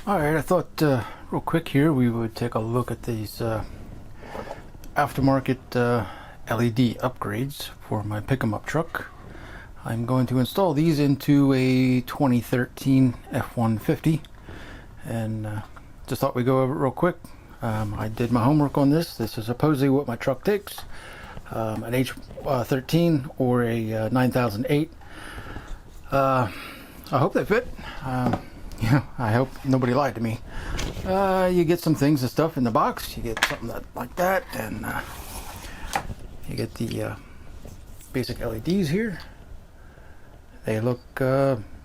Alright, I thought real quick here we would take a look at these aftermarket LED upgrades for my pick-em-up truck. I'm going to install these into a 2013 F-150, and just thought we'd go over it real quick. I did my homework on this. This is supposedly what my truck takes, an H13 or a 9008. I hope they fit. Yeah, I hope nobody lied to me. You get some things and stuff in the box. You get something like that, and you get the basic LEDs here. They look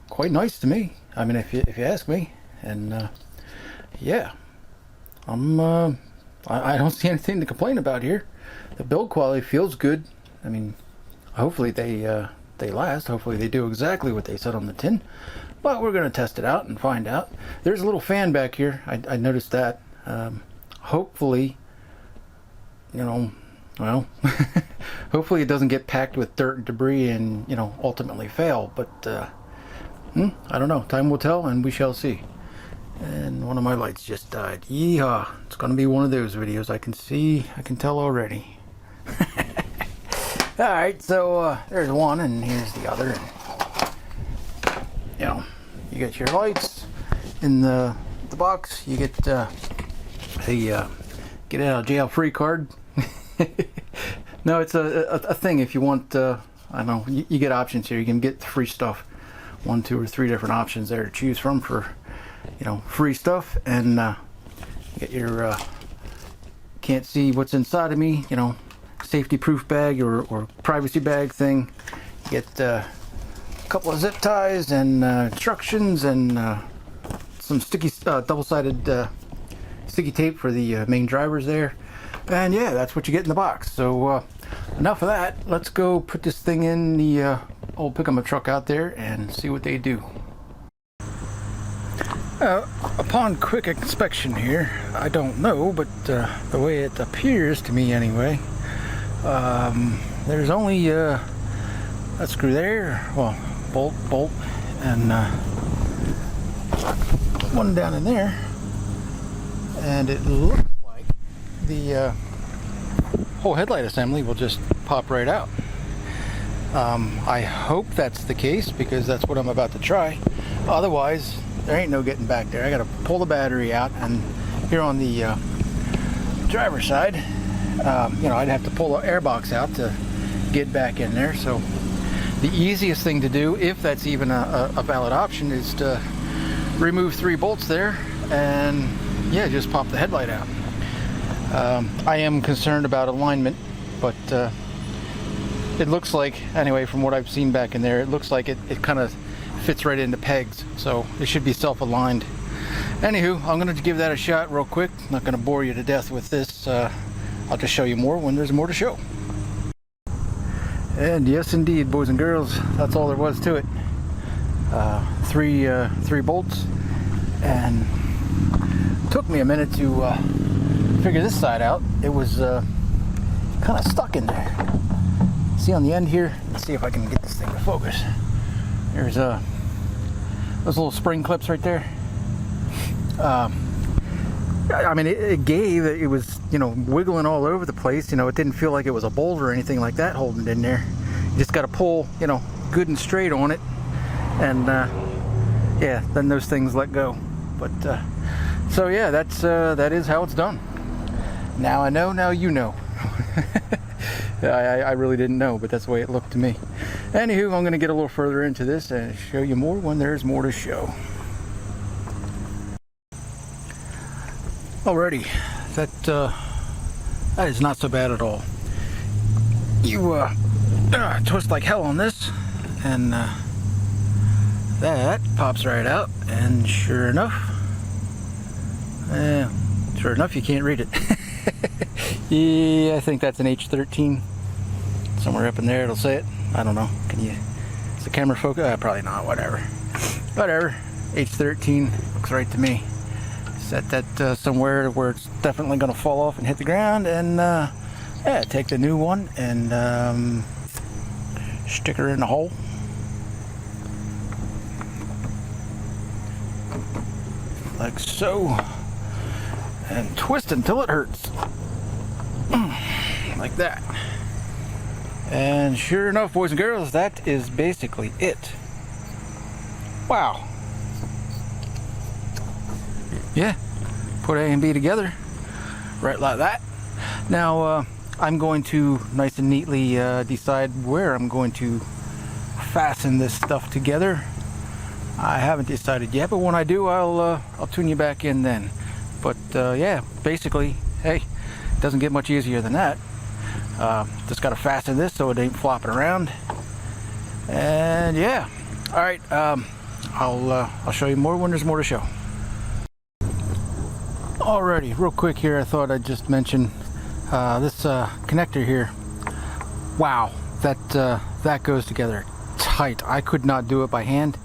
quite nice to me. I mean, if you ask me. And yeah, I don't see anything to complain about here. The build quality feels good. I mean, hopefully they last. Hopefully they do exactly what they said on the tin. But we're going to test it out and find out. There's a little fan back here. I noticed that. Hopefully, you know, well, hopefully it doesn't get packed with dirt and debris and, you know, ultimately fail. But I don't know. Time will tell, and we shall see. And one of my lights just died. Yeehaw. It's going to be one of those videos. I can tell already. Alright, so there's one, and here's the other. You know, you get your lights in the box. You get a get out of jail free card. No, it's a thing. If you want, I don't know, you get options here. You can get free stuff. 1, 2, or 3 different options there to choose from for, you know, free stuff. And you get your can't see what's inside of me, you know, safety proof bag or privacy bag thing. You get couple of zip ties and instructions and some sticky double-sided sticky tape for the main drivers there. And yeah, that's what you get in the box. So enough of that. Let's go put this thing in the old pick-up truck out there and see what they do. Upon quick inspection here, I don't know, but the way it appears to me anyway, there's only a screw there, well, bolt, and one down in there, and it looks like the whole headlight assembly will just pop right out. I hope that's the case, because that's what I'm about to try. Otherwise, there ain't no getting back there. I gotta pull the battery out, and here on the driver's side, you know, I'd have to pull the air box out to get back in there. So the easiest thing to do, if that's even a valid option, is to remove 3 bolts there and yeah, just pop the headlight out. I am concerned about alignment, but it looks like, anyway, from what I've seen back in there, it looks like it kind of fits right into pegs, so it should be self-aligned. Anywho, I'm going to give that a shot real quick. I'm not going to bore you to death with this. I'll just show you more when there's more to show. And yes, indeed, boys and girls, that's all there was to it. 3 bolts, and took me a minute to figure this side out. It was kind of stuck in there. See on the end here? Let's see if I can get this thing to focus. There's those little spring clips right there. I mean, it was, you know, wiggling all over the place. You know, it didn't feel like it was a boulder or anything like that holding it in there. You just got to pull, you know, good and straight on it, and yeah, then those things let go. But so yeah, that is how it's done. Now I know. Now you know. I really didn't know, but that's the way it looked to me. Anywho, I'm going to get a little further into this and show you more when there's more to show. Alrighty, that is not so bad at all. You twist like hell on this, and that pops right out, and sure enough, you can't read it. Yeah, I think that's an H13. Somewhere up in there it'll say it. I don't know. Can you? Is the camera focus? Probably not. Whatever. H13 looks right to me. Set that somewhere where it's definitely going to fall off and hit the ground, and yeah, take the new one and stick her in the hole. like so, and twist until it hurts, like that. And sure enough, boys and girls, that is basically it. Wow. Yeah, put A and B together, right like that. Now I'm going to nice and neatly decide where I'm going to fasten this stuff together. I haven't decided yet, but when I do, I'll tune you back in then. But yeah, basically, hey, it doesn't get much easier than that. Just got to fasten this so it ain't flopping around. And yeah, all right. I'll show you more when there's more to show. Alrighty, real quick here, I thought I'd just mention this connector here. Wow, that goes together tight. I could not do it by hand.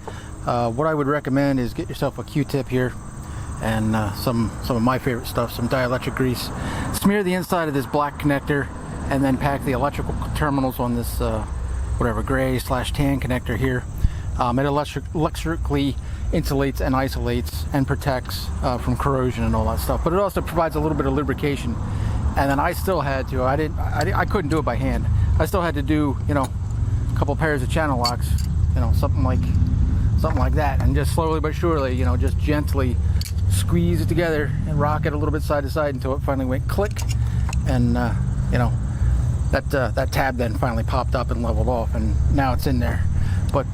What I would recommend is get yourself a Q-tip here and some of my favorite stuff, some dielectric grease. Smear the inside of this black connector and then pack the electrical terminals on this whatever gray/tan connector here. It electrically insulates and isolates and protects from corrosion and all that stuff, but it also provides a little bit of lubrication. And then I still had to, I couldn't do it by hand. I still had to do, you know, a couple pairs of channel locks, you know, something like that, and just slowly but surely, you know, just gently squeeze it together and rock it a little bit side to side until it finally went click, and you know, that tab then finally popped up and leveled off, and now it's in there. But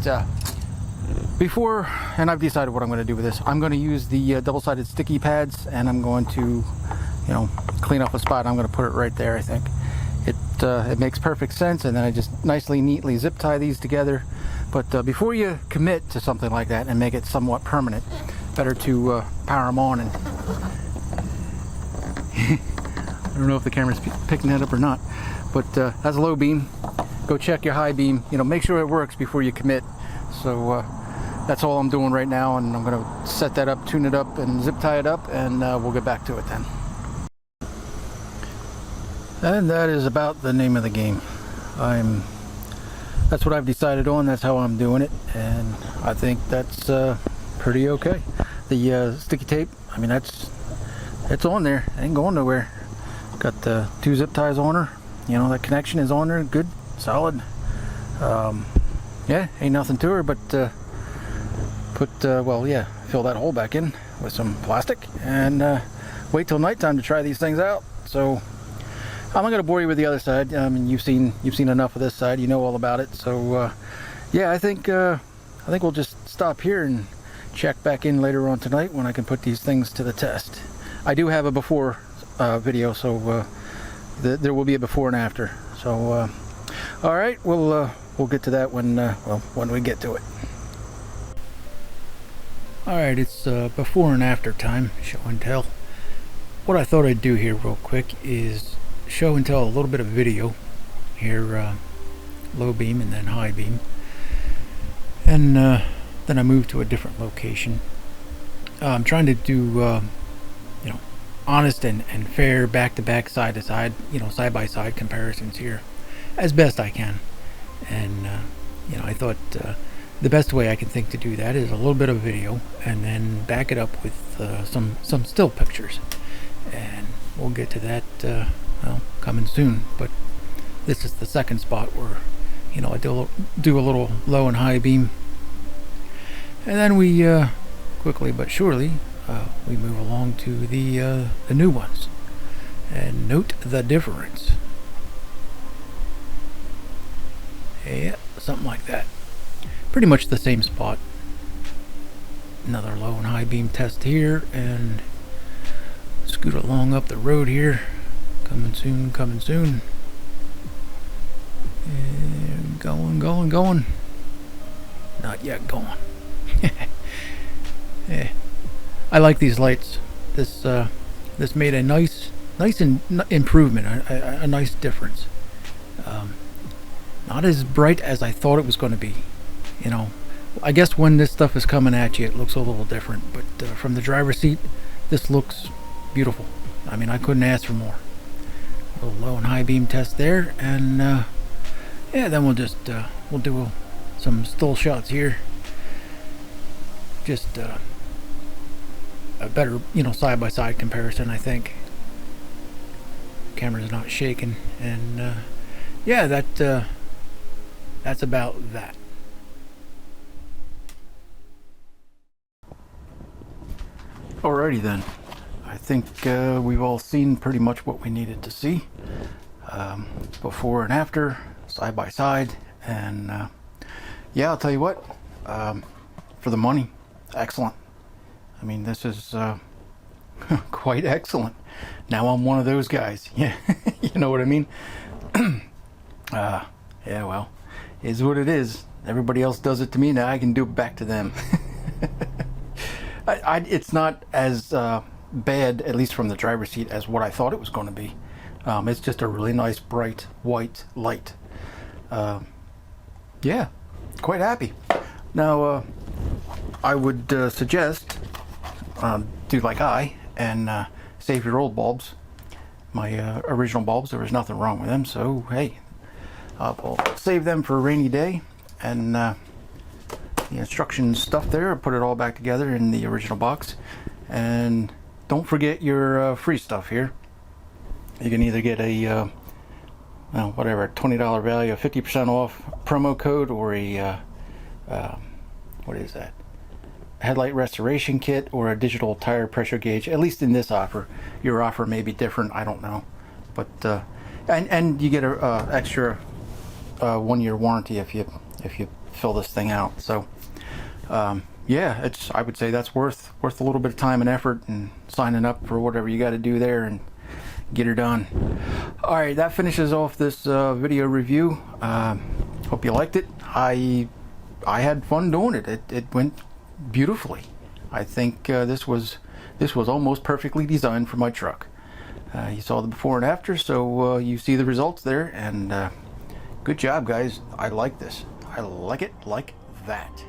before, and I've decided what I'm going to do with this. I'm going to use the double-sided sticky pads, and I'm going to, you know, clean up a spot. I'm going to put it right there. I think it makes perfect sense, and then I just nicely, neatly zip tie these together. But before you commit to something like that and make it somewhat permanent, better to power them on. And I don't know if the camera's picking that up or not, but that's a low beam. Go check your high beam. You know, make sure it works before you commit. So that's all I'm doing right now, and I'm going to set that up, tune it up, and zip tie it up, and we'll get back to it then. And that is about the name of the game. That's what I've decided on. That's how I'm doing it, and I think that's pretty okay. The sticky tape, I mean, it's on there. It ain't going nowhere. Got the 2 zip ties on her. You know, that connection is on there, good, solid. Yeah, ain't nothing to her, but well, yeah, fill that hole back in with some plastic, and wait till nighttime to try these things out. So I'm not going to bore you with the other side. I mean, you've seen enough of this side. You know all about it. So yeah, I think we'll just stop here and check back in later on tonight when I can put these things to the test. I do have a before video, so there will be a before and after. So all right, we'll get to that when we get to it. All right, it's before and after time, show and tell. What I thought I'd do here real quick is show and tell a little bit of video here, low beam and then high beam, and then I move to a different location. I'm trying to do you know, honest and fair back-to-back, side-to-side, you know, side-by-side comparisons here as best I can. And you know, I thought the best way I can think to do that is a little bit of video and then back it up with some still pictures, and we'll get to that well, coming soon. But this is the second spot where, you know, I do a little low and high beam, and then we quickly but surely we move along to the new ones, and note the difference. Yeah, something like that. Pretty much the same spot. Another low and high beam test here, and scoot along up the road here. Coming soon, coming soon. And going. Not yet going. Yeah. I like these lights. This made a nice improvement, a nice difference. Not as bright as I thought it was going to be. You know, I guess when this stuff is coming at you, it looks a little different. But from the driver's seat, this looks beautiful. I mean, I couldn't ask for more. A little low and high beam test there, and yeah, then we'll just we'll do some still shots here. Just a better, side-by-side comparison, I think. Camera's not shaking, and yeah, that's about that. Alrighty then. I think we've all seen pretty much what we needed to see. Before and after, side by side, and yeah, I'll tell you what, for the money, excellent. I mean, this is quite excellent. Now I'm one of those guys. Yeah, you know what I mean? Yeah, well, is what it is. Everybody else does it to me, now I can do it back to them. It's not as bad, at least from the driver's seat, as what I thought it was going to be. It's just a really nice bright white light. Yeah, quite happy. Now I would suggest do like I and save your old bulbs. My original bulbs, there was nothing wrong with them, so hey, I'll save them for a rainy day, and the instructions stuff there, put it all back together in the original box. And don't forget your free stuff here. You can either get a whatever, $20 value, a 50% off promo code, or a what is that, headlight restoration kit, or a digital tire pressure gauge. At least in this offer. Your offer may be different, I don't know, but and you get a extra 1-year warranty if you fill this thing out. So yeah, I would say that's worth a little bit of time and effort, and signing up for whatever you got to do there and get her done. All right, that finishes off this video review. Hope you liked it. I had fun doing it. It went beautifully. I think this was almost perfectly designed for my truck. You saw the before and after, so you see the results there, and good job, guys. I like this. I like it like that.